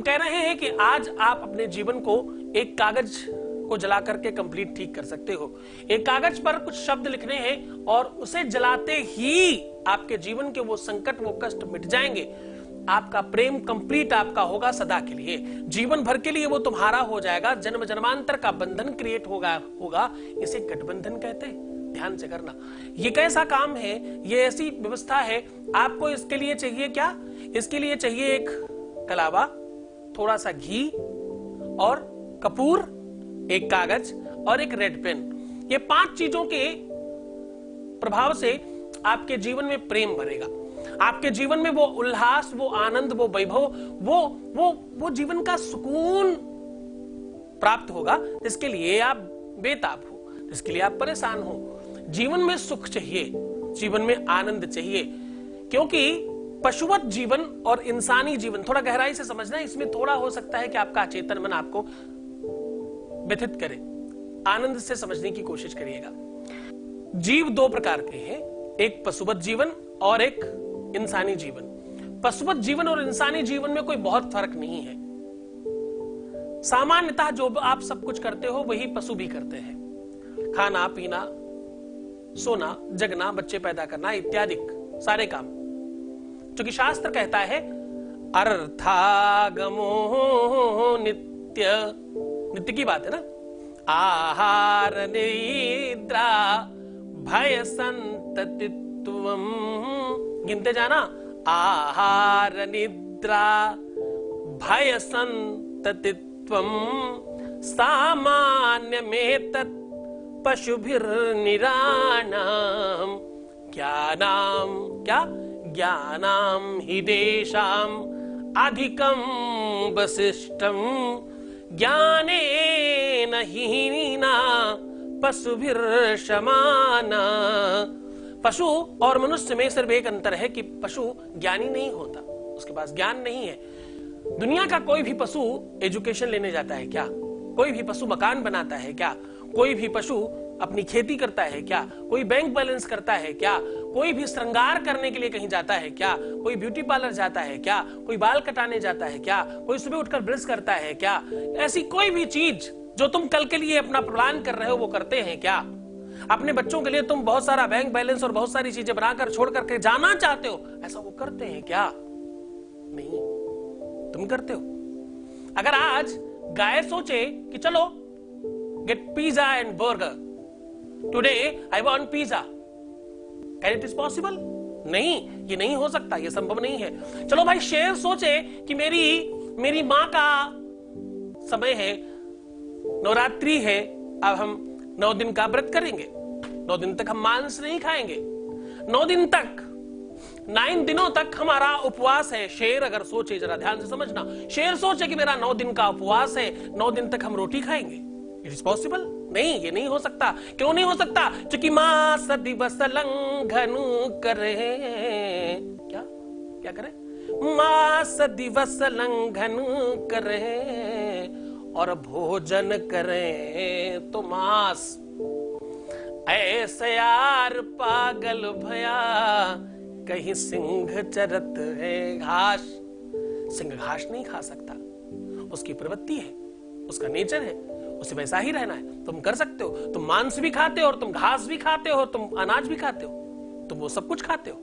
हम कह रहे हैं कि आज आप अपने जीवन को एक कागज को जला करके कंप्लीट ठीक कर सकते हो। एक कागज पर कुछ शब्द लिखने हैं और उसे जलाते ही आपके जीवन के वो संकट, वो कष्ट मिट जाएंगे। आपका प्रेम कंप्लीट आपका होगा सदा के लिए, जीवन भर के लिए वो तुम्हारा हो जाएगा। जन्म जन्मांतर का बंधन क्रिएट होगा। इसे गठबंधन कहते हैं। ध्यान से करना, ये कैसा काम है, ये ऐसी व्यवस्था है। आपको इसके लिए चाहिए क्या? इसके लिए चाहिए एक कलावा, थोड़ा सा घी और कपूर, एक कागज और एक रेड पेन। ये 5 चीजों के प्रभाव से आपके जीवन में प्रेम भरेगा। आपके जीवन में वो उल्लास, वो आनंद, वो वैभव, वो जीवन का सुकून प्राप्त होगा जिसके लिए आप बेताब हो, जिसके लिए आप परेशान हो। जीवन में सुख चाहिए, जीवन में आनंद चाहिए, क्योंकि पशुवत जीवन और इंसानी जीवन, थोड़ा गहराई से समझना, इसमें थोड़ा हो सकता है कि आपका अचेतन मन आपको व्यथित करे। आनंद से समझने की कोशिश करिएगा। जीव 2 प्रकार के हैं, एक पशुवत जीवन और एक इंसानी जीवन। पशुवत जीवन और इंसानी जीवन में कोई बहुत फर्क नहीं है। सामान्यतः जो आप सब कुछ करते हो वही पशु भी करते हैं। खाना पीना, सोना, जगना, बच्चे पैदा करना इत्यादि सारे काम। क्योंकि शास्त्र कहता है अर्थागमो नित्य, नित्य की बात है ना। आहार निद्रा भय संततित्वम, गिनते जाना। आहार निद्रा भय संततित्वम सामान्य में तत् पशुभिर्निराणाम ज्ञानाम, क्या ज्ञानाम हि देशाम अधिकम वसिष्ठम ज्ञानेन हीना पशुभिर्शमाना। पशु और मनुष्य में सिर्फ एक अंतर है कि पशु ज्ञानी नहीं होता, उसके पास ज्ञान नहीं है। दुनिया का कोई भी पशु एजुकेशन लेने जाता है क्या? कोई भी पशु मकान बनाता है क्या? कोई भी पशु अपनी खेती करता है क्या? कोई बैंक बैलेंस करता है क्या? कोई भी श्रृंगार करने के लिए कहीं जाता है क्या? कोई ब्यूटी पार्लर जाता है क्या? कोई बाल कटाने जाता है क्या? कोई सुबह उठकर ब्रश करता है क्या? ऐसी कोई भी चीज जो तुम कल के लिए अपना प्लान कर रहे हो वो करते हैं क्या? अपने बच्चों के लिए तुम बहुत सारा बैंक बैलेंस और बहुत सारी चीजें बनाकर छोड़ करके जाना चाहते हो, ऐसा वो करते हैं क्या? नहीं, तुम करते हो। अगर आज गाय सोचे कि चलो get pizza and burger, today I want pizza, can it is possible? नहीं, ये नहीं हो सकता, ये संभव नहीं है। चलो भाई शेर सोचे कि मेरी मां का समय है, नवरात्रि है, अब हम 9 दिन का व्रत करेंगे, 9 दिन तक हम मांस नहीं खाएंगे, 9 दिन तक, 9 दिनों तक हमारा उपवास है। शेर अगर सोचे, जरा ध्यान से समझना, शेर सोचे कि मेरा 9 दिन का उपवास है, 9 दिन तक हम रोटी खाएंगे, इट इज पॉसिबल? नहीं, ये नहीं हो सकता। क्यों नहीं हो सकता? क्योंकि मास दिवस लंघनु करे, क्या क्या करे? मास दिवस लंघनु करे और भोजन करें तो मांस। ऐसे यार पागल भया कहीं सिंह चरत है घास। सिंह घास नहीं खा सकता, उसकी प्रवृत्ति है, उसका नेचर है, उसे वैसा ही रहना है। तुम कर सकते हो, तुम मांस भी खाते हो और तुम घास भी खाते हो, तुम अनाज भी खाते हो, तुम वो सब कुछ खाते हो।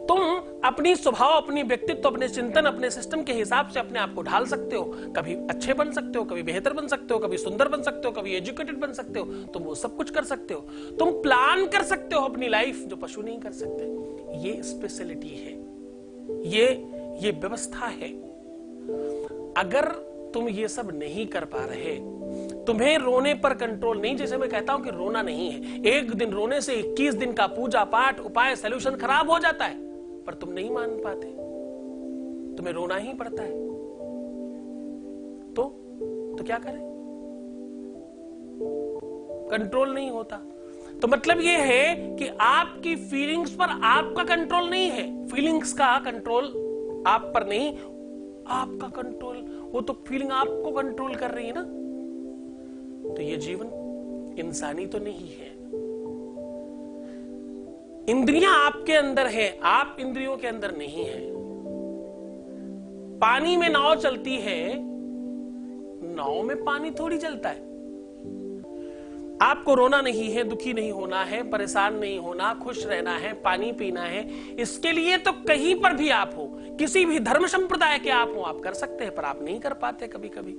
तुम अपनी स्वभाव, अपनी व्यक्तित्व, अपने चिंतन, अपने सिस्टम के हिसाब से अपने आप को ढाल सकते हो। कभी अच्छे बन सकते हो, कभी बेहतर बन सकते हो, कभी सुंदर बन सकते हो, कभी एजुकेटेड बन सकते हो। तुम वो सब कुछ कर सकते हो। तुम प्लान कर सकते हो अपनी लाइफ, जो पशु नहीं कर सकते। ये स्पेशलिटी है, ये व्यवस्था है। अगर तुम ये सब नहीं कर पा रहे, तुम्हें रोने पर कंट्रोल नहीं, जैसे मैं कहता हूं कि रोना नहीं है, एक दिन रोने से 21 दिन का पूजा पाठ उपाय सॉल्यूशन खराब हो जाता है, पर तुम नहीं मान पाते, तुम्हें रोना ही पड़ता है। तो क्या करें? कंट्रोल नहीं होता। तो मतलब यह है कि आपकी फीलिंग्स पर आपका कंट्रोल नहीं है। फीलिंग्स का कंट्रोल आप पर नहीं, आपका कंट्रोल, वो तो फीलिंग आपको कंट्रोल कर रही है ना। तो ये जीवन इंसानी तो नहीं है। इंद्रियां आपके अंदर है, आप इंद्रियों के अंदर नहीं है। पानी में नाव चलती है, नाव में पानी थोड़ी चलता है। आपको रोना नहीं है, दुखी नहीं होना है, परेशान नहीं होना, खुश रहना है, पानी पीना है। इसके लिए तो कहीं पर भी आप हो, किसी भी धर्म संप्रदाय के आप हो, आप कर सकते हैं, पर आप नहीं कर पाते कभी कभी,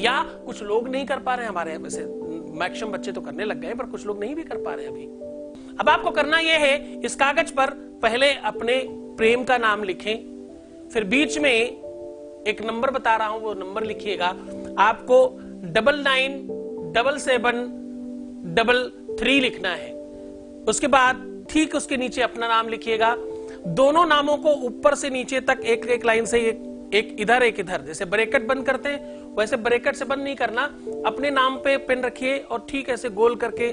या कुछ लोग नहीं कर पा रहे हैं। हमारे वैसे मैक्सिमम बच्चे तो करने लग गए, पर कुछ लोग नहीं भी कर पा रहे अभी। अब आपको करना यह है, इस कागज पर पहले अपने प्रेम का नाम लिखें, फिर बीच में एक नंबर बता रहा हूं, वो नंबर लिखिएगा। आपको 997733 लिखना है। उसके बाद ठीक उसके नीचे अपना नाम लिखिएगा। दोनों नामों को ऊपर से नीचे तक एक एक लाइन से, एक इधर एक इधर, जैसे ब्रैकेट बंद करते हैं वैसे ब्रैकेट से बंद नहीं करना। अपने नाम पे पेन रखिए और ठीक ऐसे गोल करके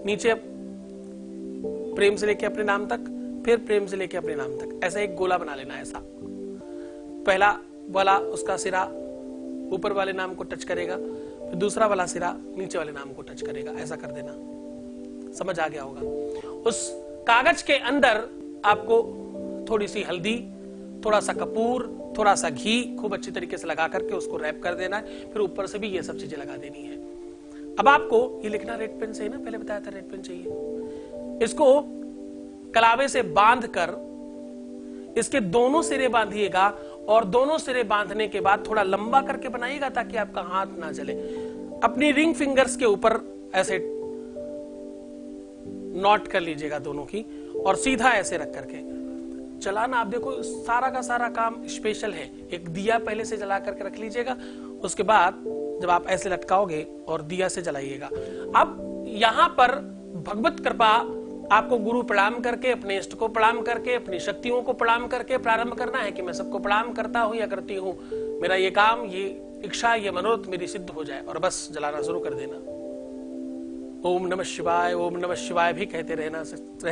नीचे प्रेम से लेके अपने नाम तक, फिर प्रेम से लेके अपने नाम तक, ऐसा एक गोला बना लेना। ऐसा पहला वाला उसका सिरा ऊपर वाले नाम को टच करेगा, फिर दूसरा वाला सिरा नीचे वाले नाम को टच करेगा। ऐसा कर देना, समझ आ गया होगा। उस कागज के अंदर आपको थोड़ी सी हल्दी, थोड़ा सा कपूर, थोड़ा सा घी खूब अच्छी तरीके से लगा करके उसको रैप कर देना है। फिर ऊपर से भी ये सब चीजें लगा देनी है। अब आपको ये लिखना रेड पेन से ही ना, पहले बताया था रेड पेन चाहिए। इसको कलावे से बांध कर इसके दोनों सिरे बांधिएगा, और दोनों सिरे बांधने के बाद थोड़ा लंबा करके बनाइएगा ताकि आपका हाथ ना जले। अपनी रिंग फिंगर्स के ऊपर ऐसे नॉट कर लीजिएगा दोनों की, और सीधा ऐसे रख करके चलाना। आप देखो सारा का सारा काम स्पेशल है। एक दिया पहले से जला करके रख लीजिएगा, उसके बाद जब आप ऐसे लटकाओगे और दिया से जलाइएगा। अब यहां पर भगवत कृपा आपको गुरु प्रणाम करके, अपने इष्ट को प्रणाम करके, अपनी शक्तियों को प्रणाम करके प्रारंभ करना है कि मैं सबको प्रणाम करता हूं या करती हूं, मेरा ये काम, ये इच्छा, ये मनोरथ मेरी सिद्ध हो जाए, और बस जलाना शुरू कर देना। ओम नमः शिवाय, ओम नमः शिवाय भी कहते रह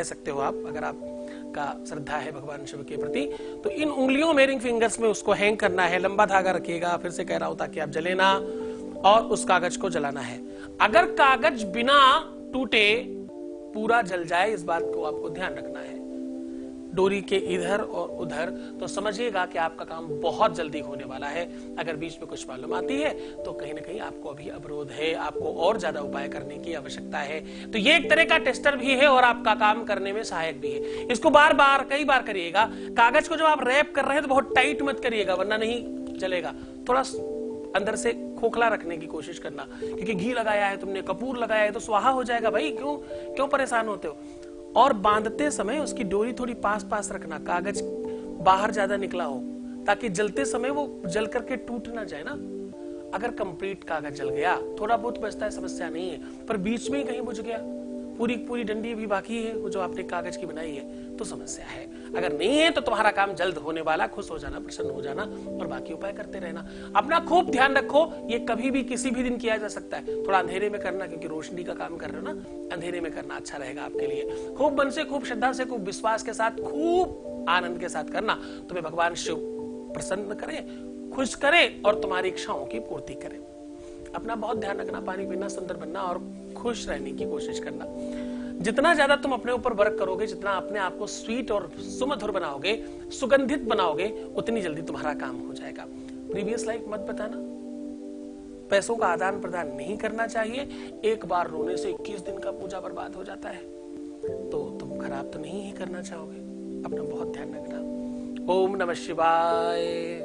सकते हो आप, अगर आप का श्रद्धा है भगवान शिव के प्रति। तो इन उंगलियों में, रिंग फिंगर्स में उसको हैंग करना है, लंबा धागा रखिएगा। फिर से कह रहा हूं ताकि आप जले ना, और उस कागज को जलाना है। अगर कागज बिना टूटे पूरा जल जाए, इस बात को आपको ध्यान रखना है, डोरी के इधर और उधर, तो समझिएगा कि आपका काम बहुत जल्दी होने वाला है। अगर बीच में कुछ प्रॉब्लम आती है तो कहीं ना कहीं आपको अभी अवरोध है, आपको और ज्यादा उपाय करने की आवश्यकता है। तो ये एक तरह का टेस्टर भी है और आपका काम करने में सहायक भी है। इसको बार बार कई बार करिएगा। कागज को जब आप रैप कर रहे हैं तो बहुत टाइट मत करिएगा, वरना नहीं चलेगा। थोड़ा अंदर से खोखला रखने की कोशिश करना, क्योंकि घी लगाया है तुमने, कपूर लगाया है, तो स्वाहा हो जाएगा भाई। क्यों परेशान होते हो। और बांधते समय उसकी डोरी थोड़ी पास पास रखना, कागज बाहर ज्यादा निकला हो, ताकि जलते समय वो जल करके टूट ना जाए ना। अगर कंप्लीट कागज जल गया, थोड़ा बहुत बचता है, समस्या नहीं है, पर बीच में ही कहीं बुझ गया, पूरी डंडी भी बाकी है वो जो आपने कागज की बनाई है, तो समस्या है। अगर नहीं है तो तुम्हारा काम जल्द होने वाला। खुश हो जाना, प्रसन्न हो जाना, और बाकी उपाय करते रहना। अपना खूब ध्यान रखो। ये कभी भी किसी भी दिन किया जा सकता है। थोड़ा अंधेरे में करना, क्योंकि रोशनी का काम कर रहे हो ना, अंधेरे में करना अच्छा रहेगा आपके लिए। खूब मन से, खूब श्रद्धा से, खूब विश्वास के साथ, खूब आनंद के साथ करना। तुम्हें भगवान शिव प्रसन्न करे, खुश करे, और तुम्हारी इच्छाओं की पूर्ति करे। अपना बहुत ध्यान रखना, पानी पीना, सुंदर बनना, और खुश रहने की कोशिश करना। जितना ज्यादा तुम अपने ऊपर वर्क करोगे, जितना अपने आप को स्वीट और सुमधुर बनाओगे, सुगंधित बनाओगे, उतनी जल्दी तुम्हारा काम हो जाएगा। प्रीवियस लाइफ मत बताना। पैसों का आदान प्रदान नहीं करना चाहिए। एक बार रोने से 21 दिन का पूजा बर्बाद हो जाता है। तो तुम खराब तो नहीं ही करना चाहोगे। अपना बहुत ध्यान रखना। ओम नमः शिवाय।